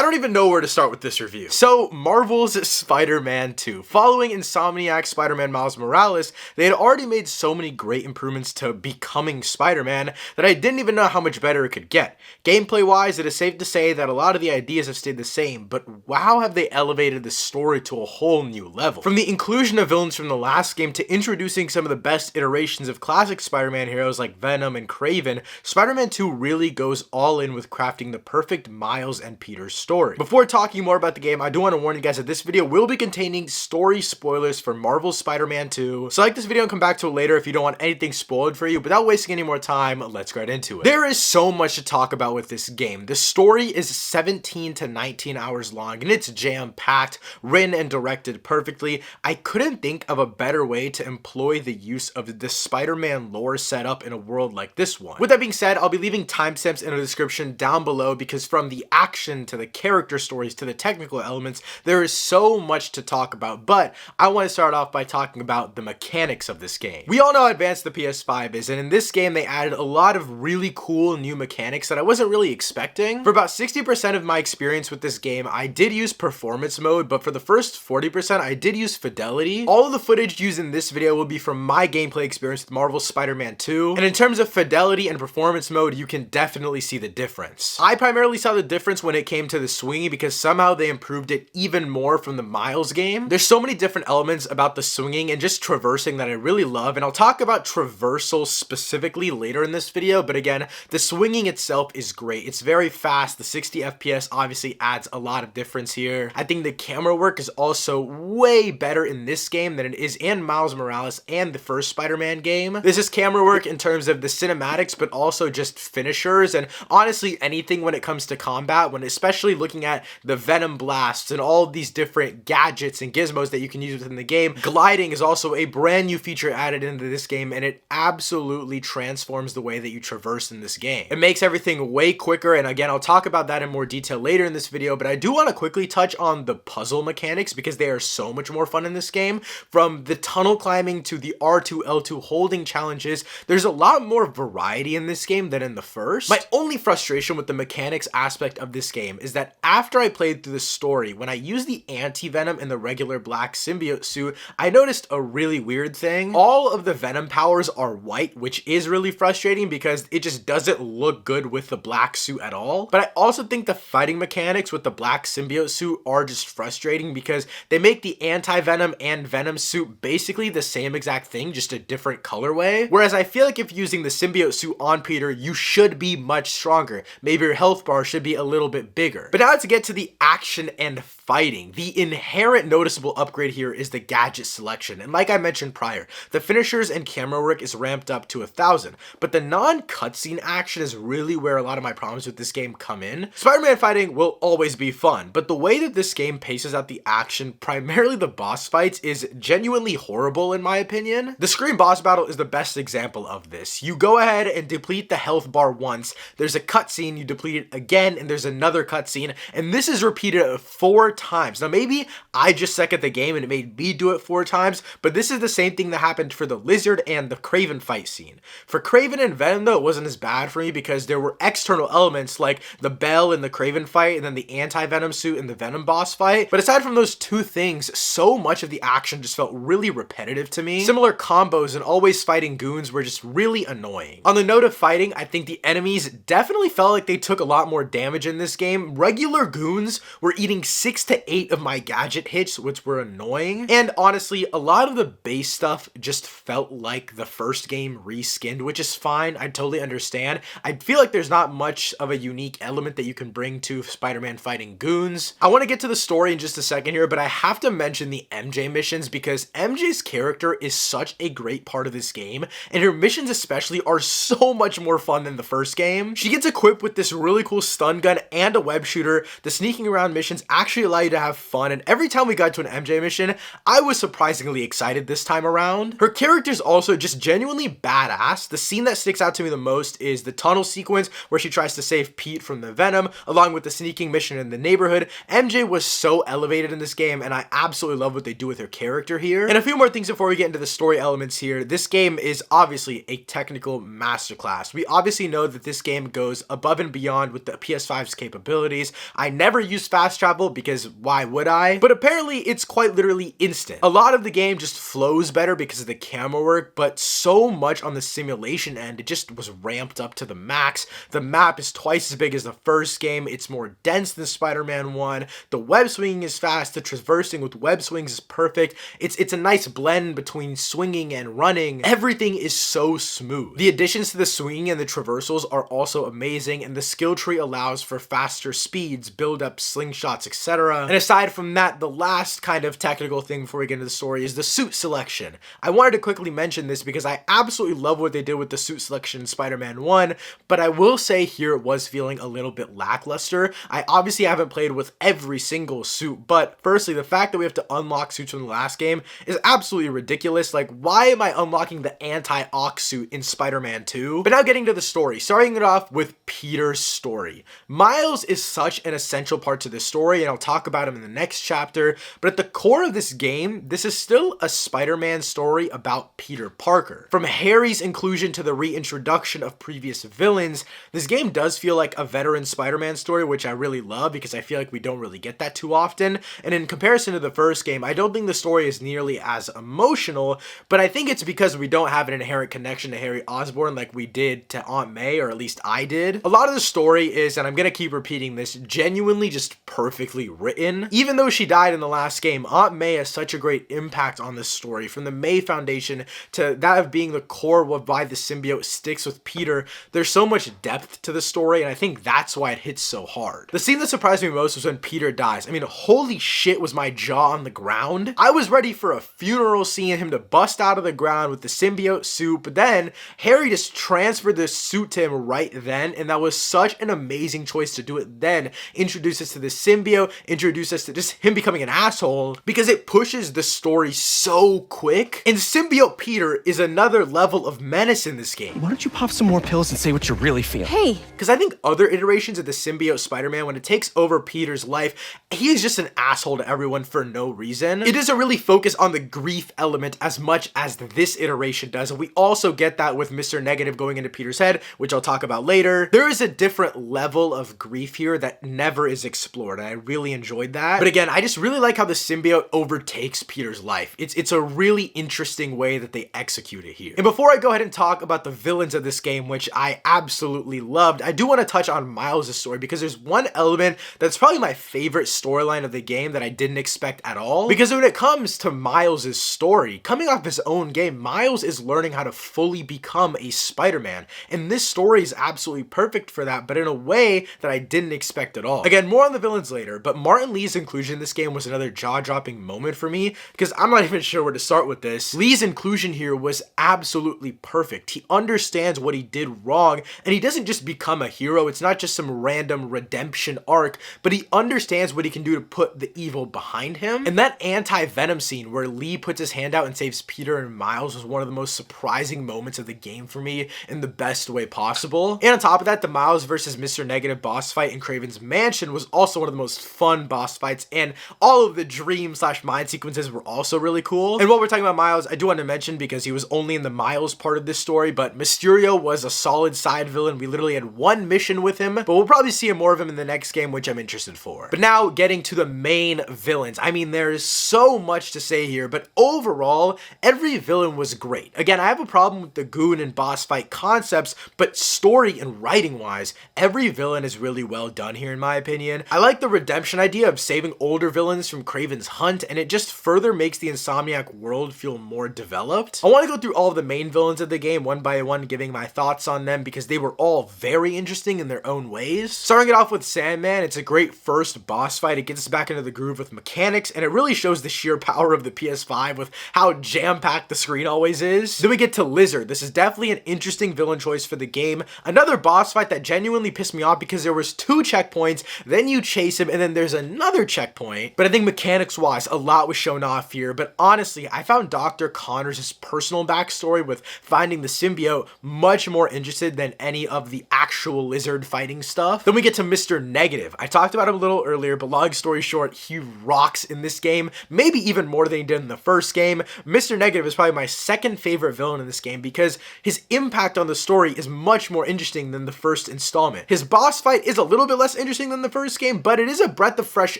I don't even know where to start with this review. So, Marvel's Spider-Man 2. Following Insomniac Spider-Man Miles Morales, they had already made so many great improvements to becoming Spider-Man that I didn't even know how much better it could get. Gameplay-wise, it is safe to say that a lot of the ideas have stayed the same, but wow have they elevated the story to a whole new level. From the inclusion of villains from the last game to introducing some of the best iterations of classic Spider-Man heroes like Venom and Kraven, Spider-Man 2 really goes all in with crafting the perfect Miles and Peter's story. Before talking more about the game, I do want to warn you guys that this video will be containing story spoilers for Marvel's Spider-Man 2, so like this video and come back to it later if you don't want anything spoiled for you. Without wasting any more time, let's get into it. There is so much to talk about with this game. The story is 17 to 19 hours long and it's jam-packed, written and directed perfectly. I couldn't think of a better way to employ the use of the Spider-Man lore setup in a world like this one. With that being said, I'll be leaving timestamps in the description down below because from the action to the character stories to the technical elements, there is so much to talk about, but I want to start off by talking about the mechanics of this game. We all know how advanced the PS5 is, and in this game they added a lot of really cool new mechanics that I wasn't really expecting. For about 60% of my experience with this game, I did use performance mode, but for the first 40%, I did use fidelity. All of the footage used in this video will be from my gameplay experience with Marvel's Spider-Man 2, and in terms of fidelity and performance mode, you can definitely see the difference. I primarily saw the difference when it came to the swinging because somehow they improved it even more from the Miles game. There's so many different elements about the swinging and just traversing that I really love, and I'll talk about traversal specifically later in this video, but again, the swinging itself is great. It's very fast. The 60 FPS obviously adds a lot of difference here. I think the camera work is also way better in this game than it is in Miles Morales and the first Spider-Man game. This is camera work in terms of the cinematics, but also just finishers and honestly anything when it comes to combat, when especially looking at the Venom blasts and all of these different gadgets and gizmos that you can use within the game. Gliding is also a brand new feature added into this game, and it absolutely transforms the way that you traverse in this game. It makes everything way quicker, and again, I'll talk about that in more detail later in this video, but I do want to quickly touch on the puzzle mechanics because they are so much more fun in this game. From the tunnel climbing to the R2, L2 holding challenges, there's a lot more variety in this game than in the first. My only frustration with the mechanics aspect of this game is that after I played through the story, when I used the anti-venom in the regular black symbiote suit, I noticed a really weird thing. All of the venom powers are white, which is really frustrating because it just doesn't look good with the black suit at all. But I also think the fighting mechanics with the black symbiote suit are just frustrating because they make the anti-venom and venom suit basically the same exact thing, just a different colorway. Whereas I feel like if using the symbiote suit on Peter, you should be much stronger. Maybe your health bar should be a little bit bigger. But now to get to the action and fighting, the inherent noticeable upgrade here is the gadget selection. And like I mentioned prior, the finishers and camera work is ramped up to 1,000, but the non-cutscene action is really where a lot of my problems with this game come in. Spider-Man fighting will always be fun, but the way that this game paces out the action, primarily the boss fights, is genuinely horrible in my opinion. The Scream boss battle is the best example of this. You go ahead and deplete the health bar once, there's a cutscene, you deplete it again, and there's another cutscene, and this is repeated 4 times. Now maybe I just suck at the game and it made me do it 4 times, but this is the same thing that happened for the Lizard and the Kraven fight scene. For Kraven and Venom though, it wasn't as bad for me because there were external elements like the bell in the Kraven fight and then the anti-venom suit in the Venom boss fight. But aside from those 2 things, so much of the action just felt really repetitive to me. Similar combos and always fighting goons were just really annoying. On the note of fighting, I think the enemies definitely felt like they took a lot more damage in this game. Regular goons were eating 6 to 8 of my gadget hits, which were annoying. And honestly, a lot of the base stuff just felt like the first game reskinned, which is fine. I totally understand. I feel like there's not much of a unique element that you can bring to Spider-Man fighting goons. I want to get to the story in just a second here, but I have to mention the MJ missions because MJ's character is such a great part of this game, and her missions especially are so much more fun than the first game. She gets equipped with this really cool stun gun and a web shooter. The sneaking around missions actually allow you to have fun, and every time we got to an MJ mission, I was surprisingly excited this time around. Her character's also just genuinely badass. The scene that sticks out to me the most is the tunnel sequence where she tries to save Pete from the Venom, along with the sneaking mission in the neighborhood. MJ was so elevated in this game, and I absolutely love what they do with her character here. And a few more things before we get into the story elements here. This game is obviously a technical masterclass. We obviously know that this game goes above and beyond with the PS5's capabilities. anyways. I never use fast travel because why would I? But apparently it's quite literally instant. A lot of the game just flows better because of the camera work, but so much on the simulation end, it just was ramped up to the max. The map is twice as big as the first game. It's more dense than Spider-Man 1. The web swinging is fast. The traversing with web swings is perfect. It's a nice blend between swinging and running. Everything is so smooth. The additions to the swinging and the traversals are also amazing, and the skill tree allows for faster speeds, build up slingshots, etc. And aside from that, the last kind of technical thing before we get into the story is the suit selection. I wanted to quickly mention this because I absolutely love what they did with the suit selection in Spider-Man 1, but I will say here it was feeling a little bit lackluster. I obviously haven't played with every single suit, but firstly, the fact that we have to unlock suits from the last game is absolutely ridiculous. Like, why am I unlocking the anti-Ox suit in Spider-Man 2? But now getting to the story, starting it off with Peter's story. Miles is such an essential part to this story, and I'll talk about him in the next chapter, but at the core of this game, this is still a Spider-Man story about Peter Parker. From Harry's inclusion to the reintroduction of previous villains, this game does feel like a veteran Spider-Man story, which I really love because I feel like we don't really get that too often, and in comparison to the first game, I don't think the story is nearly as emotional, but I think it's because we don't have an inherent connection to Harry Osborn like we did to Aunt May, or at least I did. A lot of the story is, and I'm gonna keep repeating this, genuinely just perfectly written. Even though she died in the last game, Aunt May has such a great impact on this story, from the May Foundation to that of being the core of why the symbiote sticks with Peter. There's so much depth to the story, and I think that's why it hits so hard. The scene that surprised me most was when Peter dies. I mean, holy shit was my jaw on the ground. I was ready for a funeral, seeing him to bust out of the ground with the symbiote suit, but then Harry just transferred the suit to him right then, and that was such an amazing choice to do it then. Introduce us to the symbiote, introduce us to just him becoming an asshole, because it pushes the story so quick. And symbiote Peter is another level of menace in this game. Why don't you pop some more pills and say what you're really feeling? Hey! Because I think other iterations of the symbiote Spider-Man, when it takes over Peter's life, he is just an asshole to everyone for no reason. It doesn't really focus on the grief element as much as this iteration does, and we also get that with Mr. Negative going into Peter's head, which I'll talk about later. There is a different level of grief here that never is explored, and I really enjoyed that. But again, I just really like how the symbiote overtakes Peter's life. It's a really interesting way that they execute it here. And before I go ahead and talk about the villains of this game, which I absolutely loved, I do want to touch on Miles' story, because there's one element that's probably my favorite storyline of the game that I didn't expect at all. Because when it comes to Miles' story, coming off his own game, Miles is learning how to fully become a Spider-Man, and this story is absolutely perfect for that, but in a way that I didn't expect at all. Again, more on the villains later, but Martin Li's inclusion in this game was another jaw-dropping moment for me, because I'm not even sure where to start with this. Li's inclusion here was absolutely perfect. He understands what he did wrong, and he doesn't just become a hero. It's not just some random redemption arc, but he understands what he can do to put the evil behind him. And that anti-Venom scene where Li puts his hand out and saves Peter and Miles was one of the most surprising moments of the game for me in the best way possible. And on top of that, the Miles versus Mr. Negative boss fight in Kraven's Mansion was also one of the most fun boss fights, and all of the dream/mind sequences were also really cool. And while we're talking about Miles, I do want to mention, because he was only in the Miles part of this story, but Mysterio was a solid side villain. We literally had one mission with him, but we'll probably see more of him in the next game, which I'm interested for. But now getting to the main villains. I mean, there's so much to say here, but overall, every villain was great. Again, I have a problem with the goon and boss fight concepts, but story and writing wise, every villain is really well done here in my opinion. I like the redemption idea of saving older villains from Kraven's hunt, and it just further makes the Insomniac world feel more developed. I want to go through all of the main villains of the game one by one, giving my thoughts on them, because they were all very interesting in their own ways. Starting it off with Sandman, it's a great first boss fight. It gets us back into the groove with mechanics, and it really shows the sheer power of the PS5 with how jam-packed the screen always is. Then we get to Lizard. This is definitely an interesting villain choice for the game. Another boss fight that genuinely pissed me off, because there was 2 checkpoints, then you chase him, and then there's another checkpoint. But I think mechanics-wise, a lot was shown off here. But honestly, I found Dr. Connors' personal backstory with finding the symbiote much more interested than any of the actual Lizard fighting stuff. Then we get to Mr. Negative. I talked about him a little earlier, but long story short, he rocks in this game, maybe even more than he did in the first game. Mr. Negative is probably my second favorite villain in this game, because his impact on the story is much more interesting than the first installment. His boss fight is a little bit less interesting than the first game, but it is a breath of fresh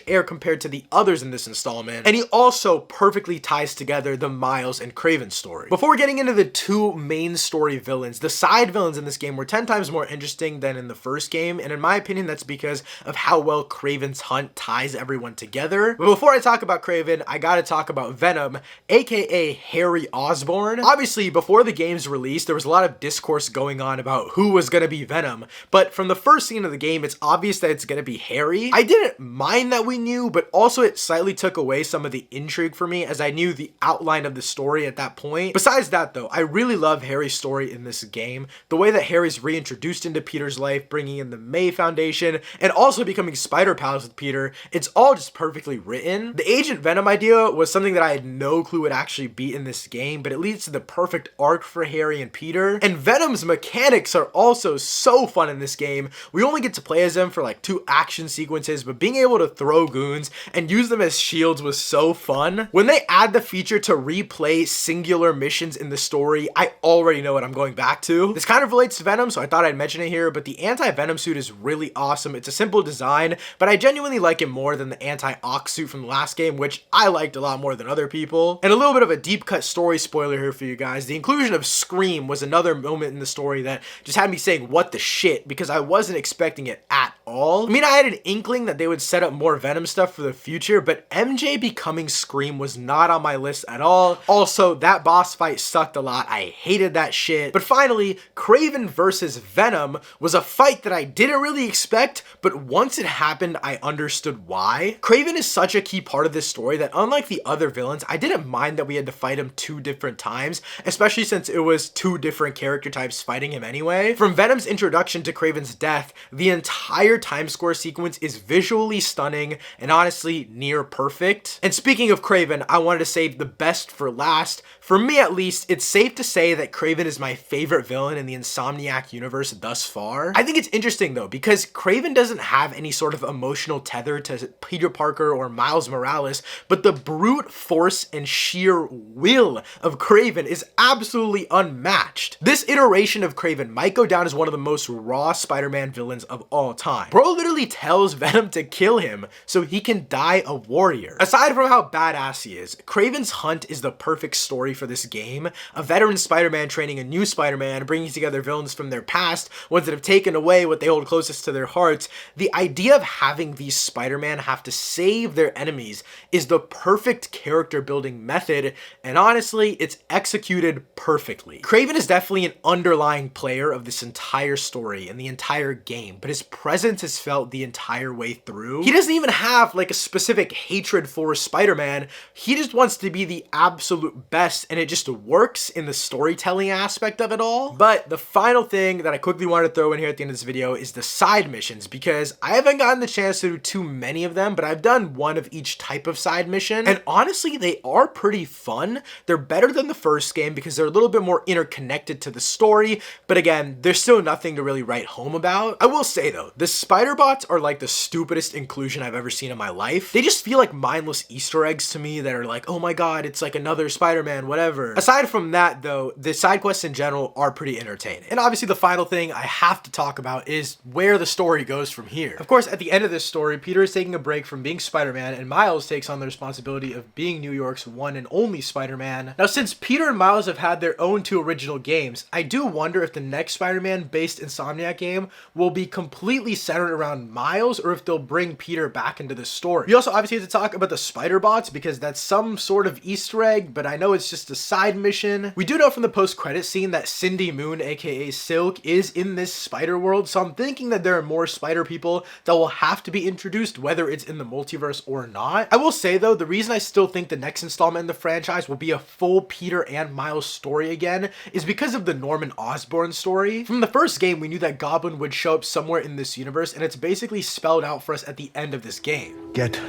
air compared to the others in this installment, and he also perfectly ties together the Miles and Kraven story. Before getting into the two main story villains, the side villains in this game were 10 times more interesting than in the first game, and in my opinion that's because of how well Kraven's hunt ties everyone together. But before I talk about Kraven, I gotta talk about Venom, aka Harry Osborn. Obviously, before the game's release, there was a lot of discourse going on about who was gonna be Venom, but from the first scene of the game, it's obvious that it's gonna be Harry. I didn't mind that we knew, but also it slightly took away some of the intrigue for me as I knew the outline of the story at that point. Besides that though, I really love Harry's story in this game. The way that Harry's reintroduced into Peter's life, bringing in the May Foundation, and also becoming Spider Pals with Peter, it's all just perfectly written. The Agent Venom idea was something that I had no clue would actually be in this game, but it leads to the perfect arc for Harry and Peter. And Venom's mechanics are also so fun in this game. We only get to play as them for like 2 action sequences, but being able to throw goons and use them as shields was so fun. When they add the feature to replay singular missions in the story, I already know what I'm going back to. This kind of relates to Venom, so I thought I'd mention it here, but the anti-Venom suit is really awesome. It's a simple design, but I genuinely like it more than the anti-Ox suit from the last game, which I liked a lot more than other people. And a little bit of a deep cut story spoiler here for you guys. The inclusion of Scream was another moment in the story that just had me saying what the shit, because I wasn't expecting it at all. I mean, I had an inkling that they would set up more Venom stuff for the future, but MJ becoming Scream was not on my list at all. Also, that boss fight sucked a lot. I hated that shit. But finally, Kraven versus Venom was a fight that I didn't really expect, but once it happened, I understood why. Kraven is such a key part of this story that unlike the other villains, I didn't mind that we had to fight him 2 different times, especially since it was 2 different character types fighting him anyway. From Venom's introduction to Kraven's death, the entire time score sequence is visually stunning and honestly near perfect. And speaking of Kraven, I wanted to save the best for last. For me at least, it's safe to say that Kraven is my favorite villain in the Insomniac universe thus far. I think it's interesting though, because Kraven doesn't have any sort of emotional tether to Peter Parker or Miles Morales, but the brute force and sheer will of Kraven is absolutely unmatched. This iteration of Kraven might go down as one of the most raw Spider-Man villains of all time. Bro literally tells Venom to kill him so he can die a warrior. Aside from how badass he is, Kraven's hunt is the perfect story for this game. A veteran Spider-Man training a new Spider-Man, bringing together villains from their past, ones that have taken away what they hold closest to their hearts. The idea of having these Spider-Man have to save their enemies is the perfect character building method, and honestly, it's executed perfectly. Kraven is definitely an underlying player of this entire story and the entire game, but his presence is felt the entire way through. He doesn't even have like a specific hatred for Spider-Man. He just wants to be the absolute best, and it just works in the storytelling aspect of it all. But the final thing that I quickly wanted to throw in here at the end of this video is the side missions, because I haven't gotten the chance to do too many of them, but I've done one of each type of side mission, and honestly, they are pretty fun. They're better than the first game because they're a little bit more interconnected to the story, but again, there's still nothing to really write home about. I will say though, the spider bots are like the stupidest inclusion I've ever seen in my life. They just feel like mindless Easter eggs to me that are like, oh my god, it's like another Spider-Man, whatever. Aside from that though, the side quests in general are pretty entertaining. And obviously the final thing I have to talk about is where the story goes from here. Of course, at the end of this story, Peter is taking a break from being Spider-Man, and Miles takes on the responsibility of being New York's one and only Spider-Man. Now, since Peter and Miles have had their own 2 original games, I do wonder if the next Spider-Man based Insomniac game will be completely centered around Miles, or if they'll bring Peter back into the story. We also obviously have to talk about the spider bots, because that's some sort of Easter egg, but I know it's just a side mission. We do know from the post-credit scene that Cindy Moon, aka Silk, is in this spider world, so I'm thinking that there are more spider people that will have to be introduced, whether it's in the multiverse or not. I will say though, the reason I still think the next installment in the franchise will be a full Peter and Miles story again is because of the Norman Osborn story. From the first game, we knew that Goblin would show up somewhere in this universe, and it's basically spelled out for us at the end of this game. Get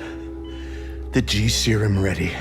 the G serum ready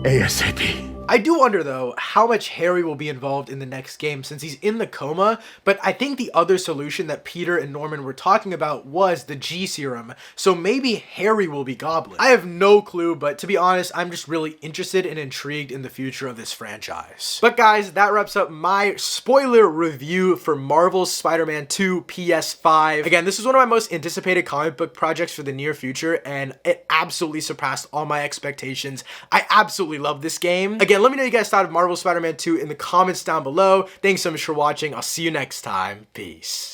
ASAP. I do wonder though how much Harry will be involved in the next game since he's in the coma, but I think the other solution that Peter and Norman were talking about was the G serum, so maybe Harry will be Goblin. I have no clue, but to be honest, I'm just really interested and intrigued in the future of this franchise. But guys, that wraps up my spoiler review for Marvel's Spider-Man 2 PS5. Again, this is one of my most anticipated comic book projects for the near future, and it absolutely surpassed all my expectations. I absolutely love this game. Again, let me know what you guys thought of Marvel's Spider-Man 2 in the comments down below. Thanks so much for watching. I'll see you next time. Peace.